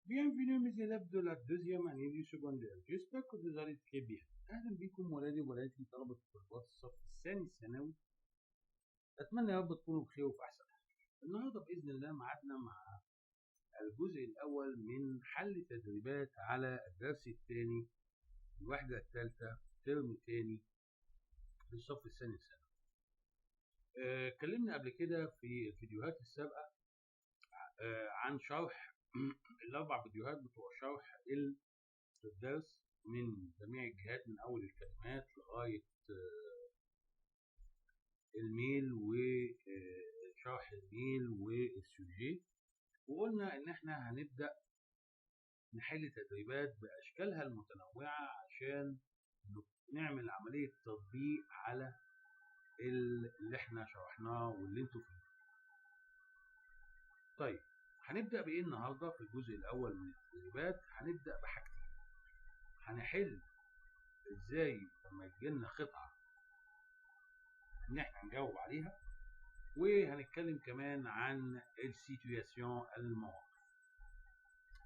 Bienvenue mes élèves de la deuxième année du secondaire. J'espère que vous allez très bien. أهلا بكم ولادي وبناتي طلبة وطالبات الصف الثاني الثانوي. أتمنى يا رب تكونوا بخير وفي أحسن حال. النهارده بإذن الله ميعادنا مع الجزء الأول من حل تدريبات على الدرس الثاني الوحدة الثالثة ترم ثاني للصف الثاني الثانوي. اتكلمنا قبل كده في الفيديوهات السابقة عن شرح الأربع فيديوهات بتوع شرح الدرس من جميع الجهات، من أول الكلمات لغاية الميل وشرح الميل والسوجي. وقلنا إن إحنا هنبدأ نحل تدريبات بأشكالها المتنوعة عشان نعمل عملية تطبيق على اللي إحنا شرحناه واللي انتوا فيه. طيب هنبدأ بإيه النهاردة في الجزء الأول من التدريبات؟ هنبدأ بحاجتين. هنحل إزاي لما يجيلنا قطعة إن إحنا نجاوب عليها، وهنتكلم كمان عن السيتوياسيون المواقف.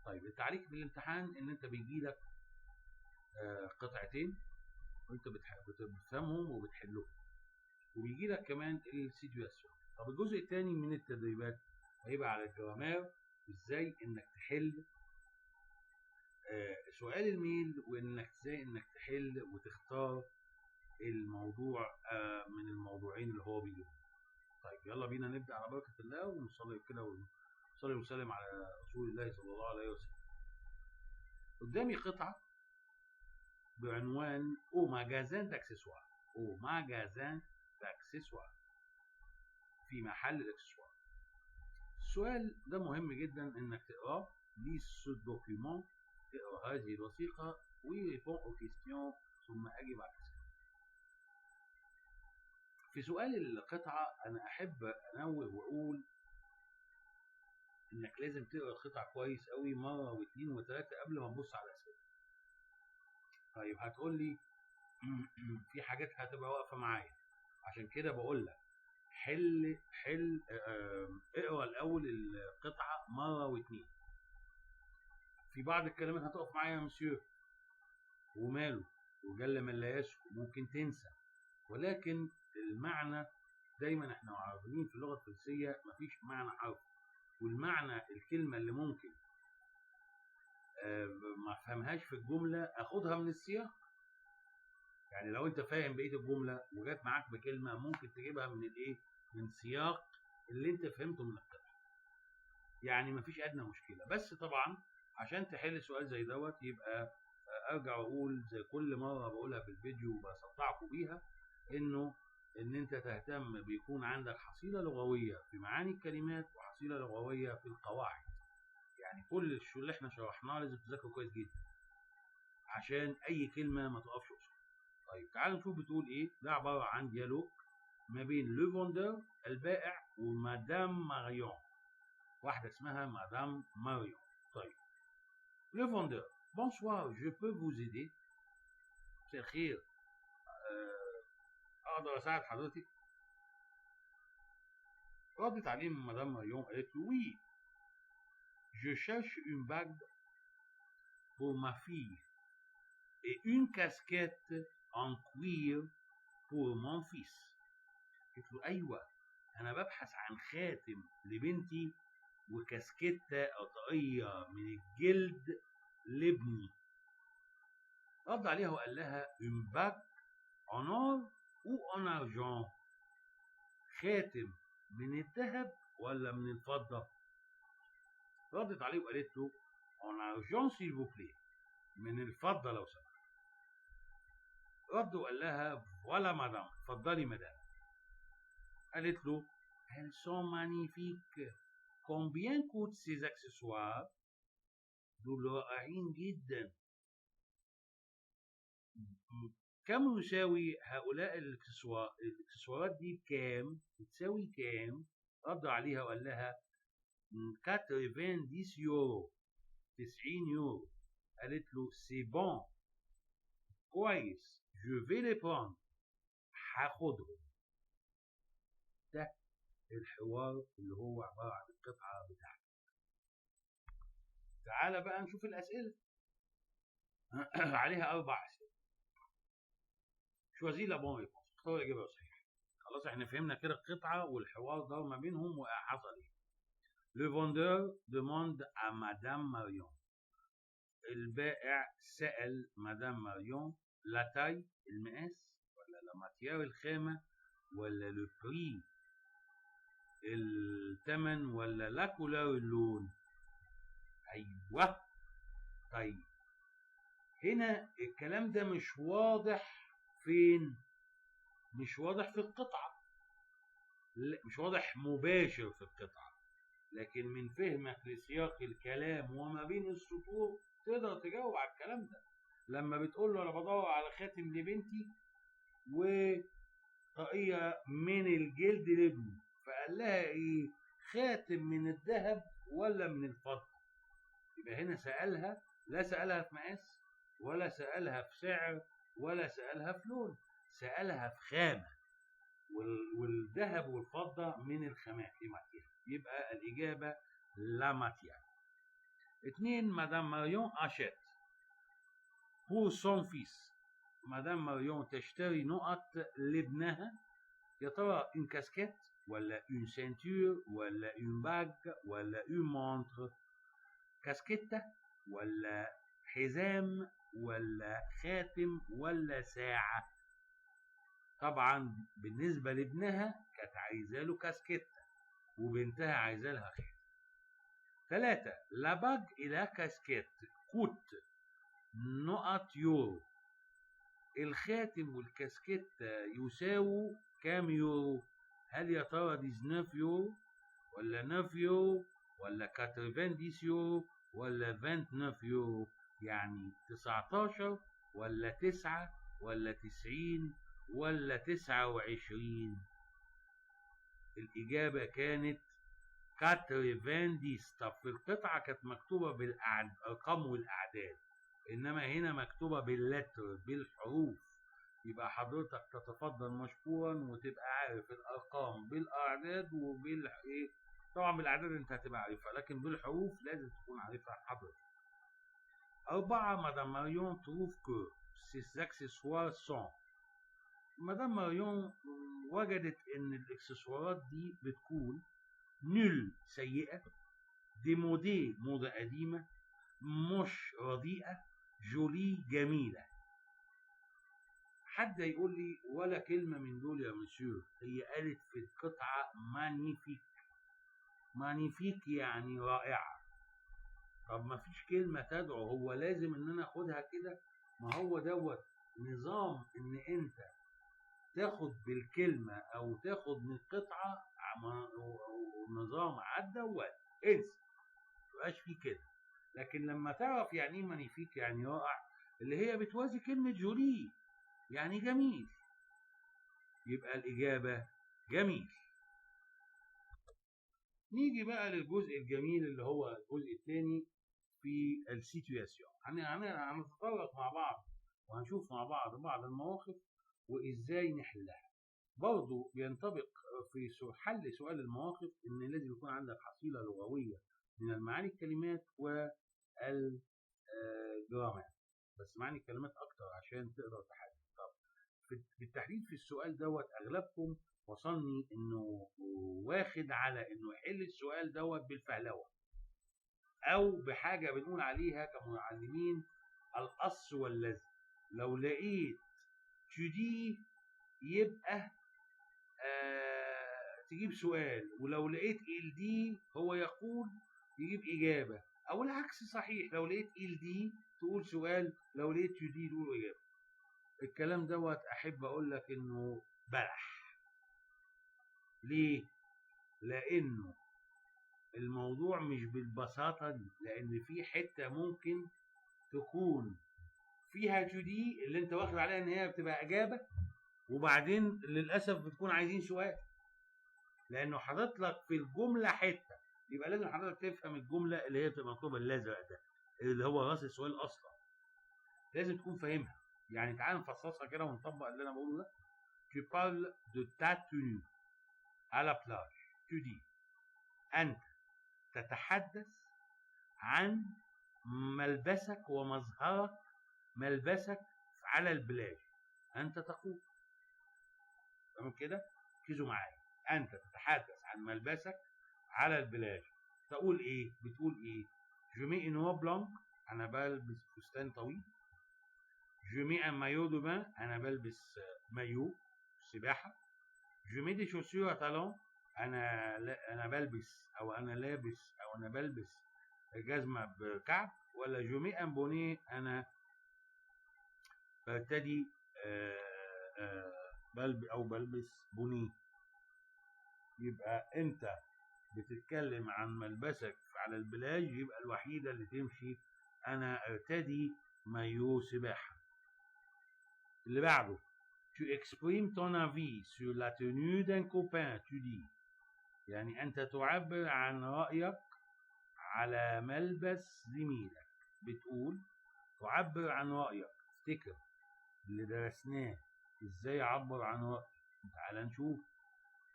طيب التعليق بالامتحان ان انت بيجيلك قطعتين وانت بتفهمهم وبتحلهم، وبيجيلك كمان السيتوياسيون. طب الجزء الثاني من التدريبات هيبقى على الجرامير، ازاي انك تحل سؤال الميل، وانك ازاي انك تحل وتختار الموضوع من الموضوعين اللي هو بيجيبهم. طيب يلا بينا نبدأ على بركة الله ونصلي كده ونصلي وسلم على رسول الله صلى الله عليه وسلم. قدامي قطعة بعنوان او ماجازان داكسسوار، او ماجازان داكسسوار، في محل الاكسسوار. السؤال ده مهم جدا انك تقراه. ليس سو دوكيومون، اقرا هذه الوثيقة وريبون او كيستيون ثم اجب على الاسئلة. في سؤال القطعة انا احب انوه واقول انك لازم تقرا القطعة كويس قوي مرة واثنين وثلاثة قبل ما تبص على الاسئلة. طيب هتقول لي في حاجات هتبقى واقفة معايا، عشان كده بقول لك اقرا الاول القطعة مرة واثنين. في بعض الكلمات هتقف معايا يا مسيو وماله وجل من لا يسهو، ممكن تنسى، ولكن المعنى دايما احنا عارفين في اللغة الفرنسية مفيش معنى حرف، والمعنى الكلمة اللي ممكن ما افهمهاش في الجملة اخدها من السياق. يعني لو انت فاهم بقية الجملة وجات معاك بكلمة ممكن تجيبها من الايه؟ من سياق اللي انت فهمته من القطعة. يعني مفيش ادنى مشكلة. بس طبعا عشان تحل سؤال زي دوت يبقى ارجع واقول زي كل مرة بقولها في الفيديو وبصدعكم بيها، ان انت تهتم بيكون عندك حصيلة لغوية في معاني الكلمات وحصيلة لغوية في القواعد. يعني كل اللي احنا شرحناه لازم تذاكره كويس جدا عشان اي كلمة ما تقفش قصادها. طيب تعالوا نشوف بتقول ايه. ده عبارة عن ديالوج ما بين لو فوندور البائع ومدام ماريون، واحدة اسمها مدام ماريون. طيب لو فوندور: bonsoir, je peux vous aider؟ مساء الخير، اقدر اساعد حضرتك؟ ردت عليه مدام ماريون قالت له: oui, je cherche une bague pour ma fille et une casquette en cuir pour mon fils. قالت له: ايوه انا ببحث عن خاتم لبنتي وكاسكيتة او طاقية من الجلد لابني. رد عليها وقال لها: une bague en or ou en argent؟ خاتم من الذهب ولا من الفضة؟ ردت عليه وقالت له: en argent s'il vous plaît، من الفضة لو سمحت. رد وقال لها: voilà مدام، اتفضلي مدام. قالت له: elles sont magnifiques، combien coûtent ces accessoires؟ دول رائعين جدا، كم يساوي هؤلاء الاكسسوارات دي بكام؟ بتساوي كام؟ رد عليها وقال لها: 90 يورو، 90 يورو. قالت له: سي بون، كويس، جو في لي برون، هاخدهم. ده الحوار اللي هو عبارة عن القطعة بتاعتك. تعالى بقى نشوف الأسئلة. عليها 4 أسئلة. شوازي لا بون ريبونس، اختار الإجابة الصحيحة. خلاص احنا فهمنا كده القطعة والحوار دار ما بينهم وحصل ايه. Le vendeur demande à Madame Marion. البائع سأل مدام ماريون لا تاي المقاس ولا لا ماتيار الخامة ولا لو بري الثمن ولا لا كولار اللون. ايوه. طيب هنا الكلام ده مش واضح فين؟ مش واضح في القطعة، لا مش واضح مباشر في القطعة، لكن من فهمك لسياق الكلام وما بين السطور تقدر تجاوب على الكلام ده. لما بتقول له انا بدور على خاتم لبنتي وطاقية من الجلد لابني، فقال لها ايه؟ خاتم من الذهب ولا من الفضة؟ يبقى هنا سألها، لا سألها في مقاس ولا سألها في سعر ولا سألها في لون، سألها في خامة، والذهب والفضة من الخامات لماتيا. يبقى الإجابة لا ماتيا. 2 مدام ماريون أشيت pour son fils. مدام ماريون تشتري نقط لابنها. يا ترى une casquette ولا une ceinture ولا une bague ولا une montre؟ كاسكيتة ولا حزام ولا خاتم ولا ساعة؟ طبعا بالنسبة لابنها كانت عايزة له كاسكيتة وبنتها عايزة لها خاتم. 3 لا باج إلى كاسكيت كوت نقط يورو. الخاتم والكاسكيتة يساووا كام يورو؟ هل يا ترى 19 يورو ولا 9 يورو ولا 90 يورو ولا 29 يورو؟ يعني 19 ولا 9 ولا 90 ولا 29؟ الإجابة كانت 90. طب في القطعة كانت مكتوبة بالأرقام والأعداد، إنما هنا مكتوبة باللتر بالحروف. يبقى حضرتك تتفضل مشكورا وتبقى عارف الأرقام بالأعداد إيه؟ طبعا بالأعداد أنت هتبقى عارفها، لكن بالحروف لازم تكون عارفها حضرتك. 4 مدام ماريون trouve que ces accessoires sont. مدام ماريون وجدت إن الإكسسوارات دي بتكون نول سيئة، ديمودي موضة قديمة، مش رديئة، جولي جميلة. حد يقول لي ولا كلمة من دول يا مسيو. هي قالت في القطعة مانيفيك. مانيفيك يعني رائعة. طب ما فيش كلمة تدعو، هو لازم ان انا اخدها كده؟ ما هو دوت نظام ان انت تاخد بالكلمة او تاخد من القطعة نظام عدى وقت انسى، مبقاش فيه كده. لكن لما تعرف يعني ايه مانيفيك يعني رائع، اللي هي بتوازي كلمة جولي يعني جميل، يبقى الإجابة جميل. نيجي بقى للجزء الجميل اللي هو الجزء الثاني في السيتوياسيون. هنتطرق مع بعض وهنشوف مع بعض المواقف وإزاي نحلها. برضو بينطبق في حل سؤال المواقف إن لازم يكون عندك حصيلة لغوية من المعاني الكلمات والجرامات، بس معاني الكلمات أكتر عشان تقدر تحل. طب بالتحديد في السؤال دوت أغلبكم وصلني إنه واخد على إنه يحل السؤال دوت بالفهلوة أو بحاجة بنقول عليها كمعلمين القص واللزق. لو لقيت تدي يبقى تجيب سؤال، ولو لقيت ال دي هو يقول يجيب إجابة، أو العكس صحيح، لو لقيت ال دي تقول سؤال، لو لقيت تدي تقول إجابة. الكلام دوت أحب أقول لك إنه بلح. ليه؟ لأنه الموضوع مش بالبساطة دي، لأن في حتة ممكن تكون فيها تدي اللي أنت واخد عليها إن هي بتبقى إجابة، وبعدين للأسف بتكون عايزين سؤال، لأنه حاطط لك في الجملة حتة، يبقى لازم حضرتك تفهم الجملة اللي هي بتبقى مكتوبة الأزرق ده اللي هو راس السؤال أصلا، لازم تكون فاهمها. يعني تعال نفصصها كده ونطبق اللي أنا بقوله ده. Tu parles de ta tenue à la plage. Tu dis أنت تتحدث عن ملبسك ومظهرك، ملبسك على البلاج. أنت تقول، تمام كده؟ ركزوا معايا. أنت تتحدث عن ملبسك على البلاج. تقول إيه؟ بتقول إيه؟ جو مي ان نوا بلانك، أنا بلبس فستان طويل. جو مي ان مايو دو بان، أنا بلبس مايو سباحة. جو مي دي شوسيور تالون، أنا بلبس أو أنا لابس أو أنا بلبس جزمة بكعب. ولا جو مي ان بوني، أنا برتدي بلبس بني. يبقى انت بتتكلم عن ملبسك على البلاج، يبقى الوحيدة اللي تمشي انا ارتدي مايو سباحة. اللي بعده tu exprimes ton avis sur la tenue d'un copain, tu dis، يعني انت تعبر عن رأيك على ملبس زميلك. بتقول تعبر عن رأيك. افتكر اللي درسناه ازاي اعبر عن رأيي. تعال نشوف.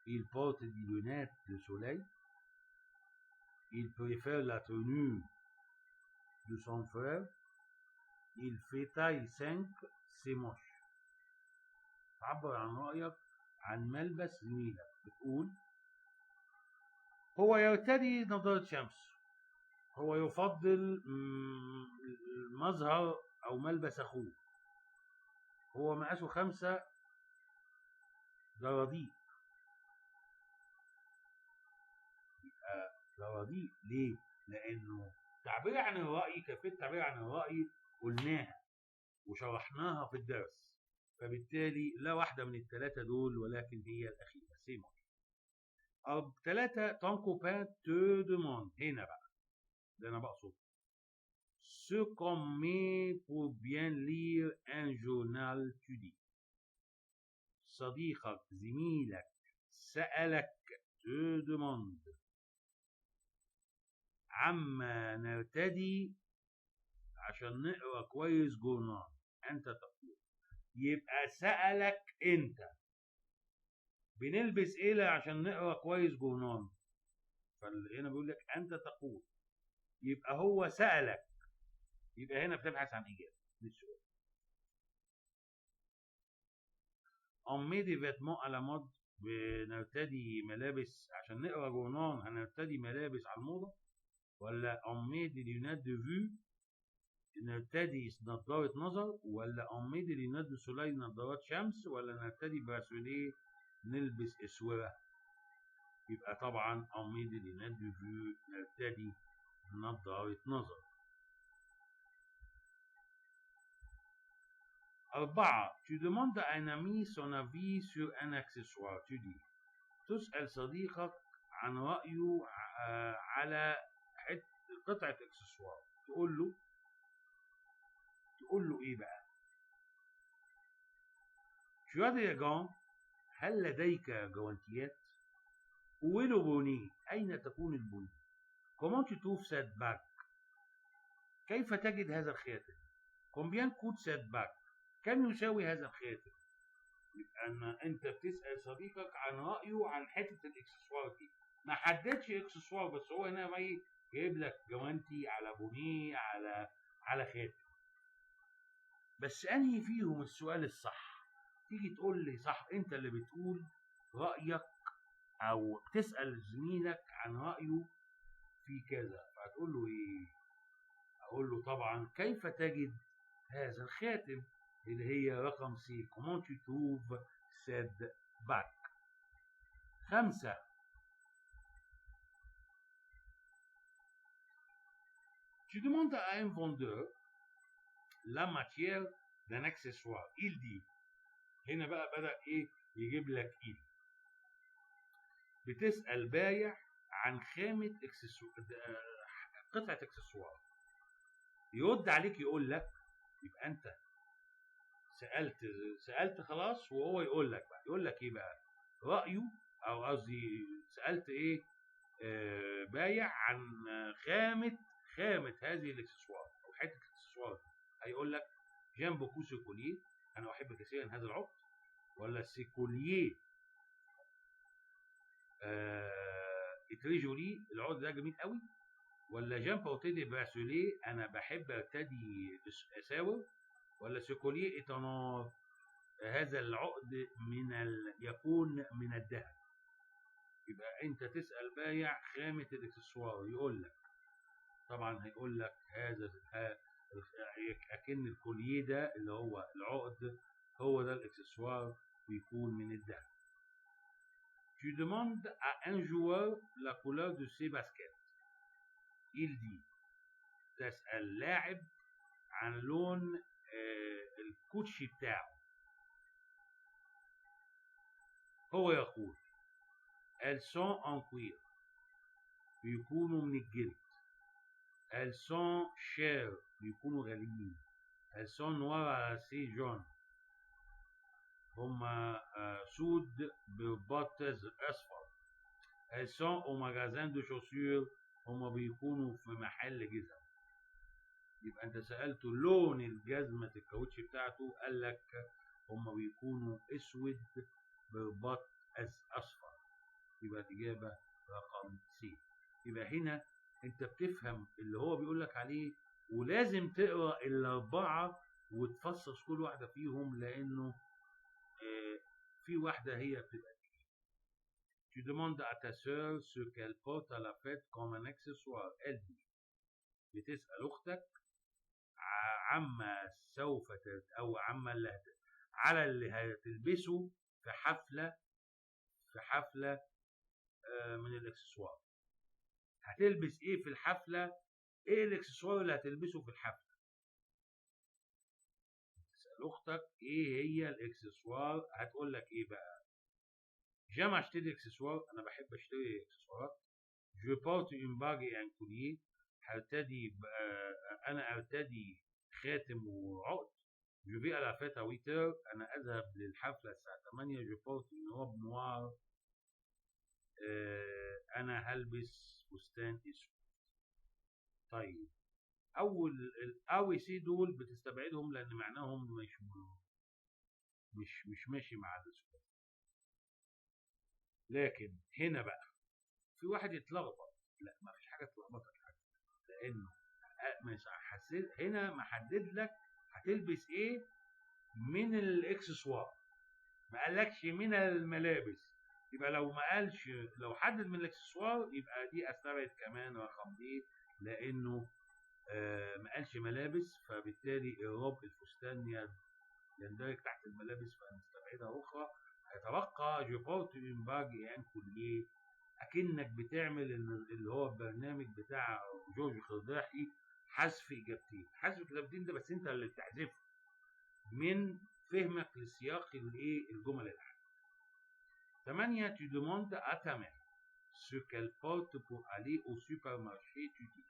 il porte des lunettes de soleil. il préfère la tenue de son frère. il fait taille 5. c'est moche. تعبر عن رأيك عن ملبس زميلك. بتقول هو يرتدي نظارة شمس. هو يفضل مظهر أو ملبس أخوه. هو مقاسه 5 ضراديق. ضراديق ليه؟ لأنه تعبير عن الرأي، كيفية التعبير عن الرأي قلناها وشرحناها في الدرس، فبالتالي لا واحدة من الثلاثة دول، ولكن هي الأخيرة سيمون. 3 ton copain te demande. هنا بقى ده أنا بقصد ce qu'on met pour bien lire un journal, tu dis. صديقك زميلك سألك te demande عما نرتدي عشان نقرأ كويس جورنال. أنت تقول. يبقى سألك أنت بنلبس إيه عشان نقرأ كويس جورنال. فهنا بيقول لك أنت تقول، يبقى هو سألك، يبقى هنا بتبحث عن إجابة للسؤال. on met des vêtements à la mode، بنرتدي ملابس عشان نقرأ جورنال، هنرتدي ملابس على الموضة. ولا on met des lunettes de vue، نرتدي نظارة نظر. ولا on met des lunettes de soleil، نظارات شمس. ولا نرتدي براسوليه، نلبس اسوره. يبقى طبعا on met des lunettes de vue، نرتدي نظارة نظر. 4 tu demandes à un ami son avis sur un accessoire, tu dis. تسأل صديقك عن رأيه على قطعة اكسسوار. تقول له ايه بقى؟ tu as des gants، هل لديك جوانتيات؟ ويلو بوني، أين تكون البني؟ comment tu trouves cette bague، كيف تجد هذا الخاتم؟ combien coûte cette bague، كم يساوي هذا الخاتم؟ يبقى انت بتسأل صديقك عن رأيه عن حتة الاكسسوار دي. ما حددش اكسسوار، بس هو هنا جايب لك جوانتي على بونيه على خاتم. بس انهي فيهم السؤال الصح؟ تيجي تقول لي صح، انت اللي بتقول رأيك او بتسأل زميلك عن رأيه في كذا، فهتقول له ايه؟ اقول له طبعا كيف تجد هذا الخاتم، اللي هي رقم سي. comment tu trouves cette bague. 5 tu demandes à un vendeur la matière d'un accessoire, il dit. هنا بقى بدأ ايه يجيب لك ايه. بتسأل بايع عن خامة قطعة اكسسوار، يرد عليك يقول لك. يبقى انت سألت خلاص، وهو يقول لك ايه بقى رأيه، او قصدي سألت ايه بايع عن خامة هذه الاكسسوار او حتة الاكسسوار. هيقول لك جيم بوكو سيكوليه، انا احب كثيرا هذا العقد. ولا سيكوليه اتري جولي، العقد ده جميل قوي. ولا جيم بورتي دي براسولي، انا بحب ارتدي اساور، ولا سيكولي ايتونور، هذا العقد يكون من الذهب. يبقى انت تسأل بايع خامة الاكسسوار، يقول لك طبعا هيقول لك هذا اكن الكوليه ده اللي هو العقد هو ده الاكسسوار بيكون من الذهب. Tu demandes à un joueur la couleur de ses baskets. Il dit. تسأل لاعب عن لون الكوتشي بتاعه. هو يقول elles sont en cuir. بيكونوا من الجلد. elles sont chères. بيكونوا غاليين. elles sont noires assez jaunes. هما سود ببط اصفر. elles sont au magasin de chaussures. هما بيكونوا في محل جزم. يبقى انت سألته لون الجزمة الكاوتش بتاعته، قال لك هما بيكونوا اسود برباط اصفر. يبقى الاجابة رقم سي. يبقى هنا انت بتفهم اللي هو بيقول لك عليه، ولازم تقرا الاربعة وتفصص كل واحدة فيهم، لانه في واحدة هي بتبقى Tu demandes à ta sœur ce qu'elle porte à la fête comme un accessoire. Elle dit. بتسأل أختك عما سوف أو عما على اللي هتلبسه في حفلة من الإكسسوار. هتلبس إيه في الحفلة؟ إيه الإكسسوار اللي هتلبسه في الحفلة؟ تسأل أختك إيه هي الإكسسوار، هتقول لك إيه بقى؟ J'aime acheter des accessoires. أنا بحب أشتري إكسسوارات. Je porte une bague et un collier. أنا أرتدي خاتم وعقد. Je vais à la fête à 8h. أنا أذهب للحفلة الساعة 8. Je porte une robe noire. أنا هلبس فستان أسود. طيب أول الأو سي دول بتستبعدهم لأن معناهم مش ماشي مع الأسود. لكن هنا بقى في واحد يتلخبط. لا، ما فيش حاجه تلخبطك، لانه هنا محدد لك هتلبس ايه من الاكسسوار، ما قالكش من الملابس. يبقى لو ما قالش، لو حدد من الاكسسوار يبقى دي استبعد كمان رقم دي، لانه ما قالش ملابس، فبالتالي الربط الفستان يندرج تحت الملابس فنستبعدها اخرى. هيتبقى جو بورت اون باج ان كوليه، اكنك بتعمل اللي هو البرنامج بتاع جورج خرداحي، حذف اجابتين. حذف اجابتين ده بس انت اللي بتحذفه من فهمك للسياق الايه الجمل الاحد. 8 tu demandes à ta mère ce qu'elle porte pour aller au supermarché. tu dis.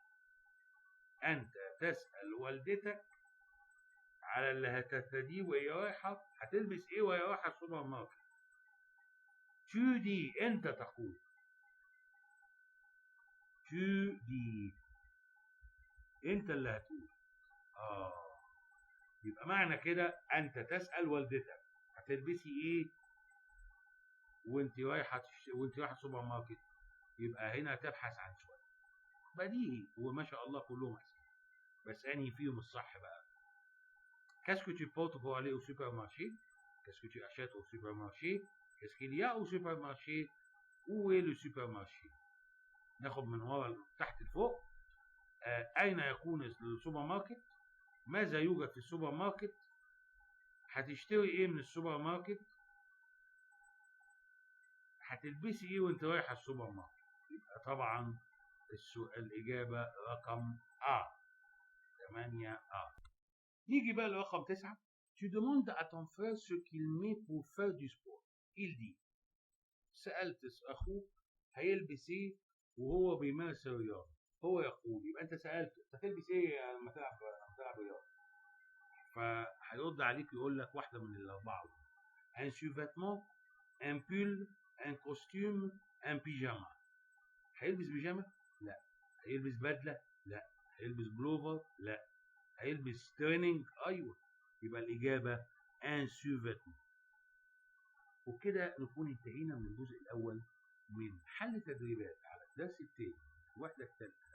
انت تسأل والدتك على اللي هترتديه وهي رايحه، هتلبس ايه وهي رايحه السوبر ماركت. tu dis. انت تقول. tu dis. انت اللي هتقول. يبقى معنى كده انت تسأل والدتك هتلبسي ايه وانت رايحه السوبر ماركت، يبقى هنا تبحث عن سؤال بديهي وما شاء الله كلهم اسئله، بس انهي فيهم الصح بقى؟ Qu'est-ce que tu portes pour aller au supermarché? Qu'est-ce que tu achètes au supermarché? Qu'est-ce qu'il y a au supermarché? Où est le supermarché? ناخد من ورا تحت لفوق. أين يكون السوبر ماركت؟ ماذا يوجد في السوبر ماركت؟ هتشتري إيه من السوبر ماركت؟ هتلبسي إيه وأنت رايحة السوبر ماركت؟ يبقى طبعا الإجابة رقم A. 8 A. نيجي بقى لرقم 9. Tu demandes à ton frère ce qu'il met pour faire du sport. Il dit. سألت أخوك هيلبس إيه وهو بيمارس الرياضة. هو يقول. يبقى أنت سألته هتلبس إيه لما تلعب رياضة؟ فهيرد عليك يقول لك واحدة من الأربعة. un sous-vêtement, un pull, un costume, un pyjama. هيلبس بيجامة؟ لا. هيلبس بدلة؟ لا. هيلبس بلوفر؟ لا. هيلبس تريننج؟ أيوه. يبقى الإجابة un sous-vêtement. وبكده نكون انتهينا من الجزء الأول من حل تدريبات على الدرس الثاني الوحدة الثالثة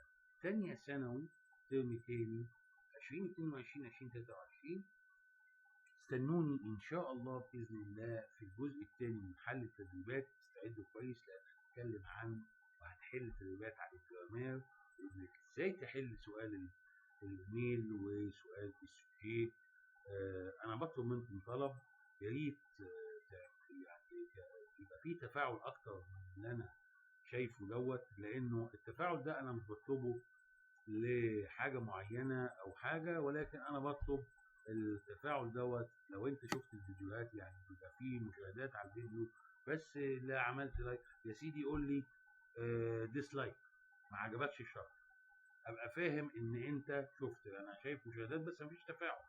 تانية ثانوي ترم تاني 2022 2023. استنوني ان شاء الله باذن الله في الجزء الثاني من حل التدريبات. استعدوا كويس لان هنتكلم عن وهنحل تدريبات عن الجرامير، ازاي تحل سؤال الميل وسؤال السوجي. انا بطلب منكم طلب، يا ريت يعني يبقى في تفاعل اكتر من اللي انا شايفه دوت، لانه التفاعل ده انا مش بطلبه لحاجه معينه او حاجه، ولكن انا بطلب التفاعل دوت. لو انت شفت الفيديوهات يعني بيبقى فيه مشاهدات على الفيديو بس لا عملت لايك، يا سيدي قول لي ديسلايك، ما عجبكش الشرح، ابقى فاهم ان انت شفت. انا شايف مشاهدات بس مفيش تفاعل.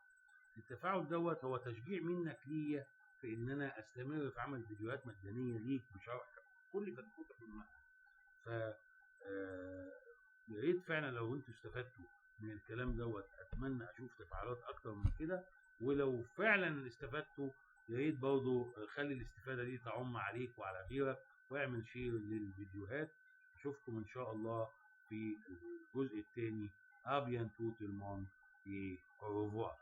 التفاعل دوت هو تشجيع منك ليا في ان انا استمر في عمل فيديوهات مجانيه ليك بشرح كل فتفوتة في المنهج. ف يا ريت فعلا لو انتوا استفدتوا من الكلام دوت، اتمنى اشوف تفاعلات اكتر من كده. ولو فعلا استفدتوا يا ريت برضه خلي الاستفاده دي تعم عليك وعلى غيرك، واعمل شير للفيديوهات. اشوفكم ان شاء الله في الجزء الثاني. ابيان توت المون. ايه، اوروفوار.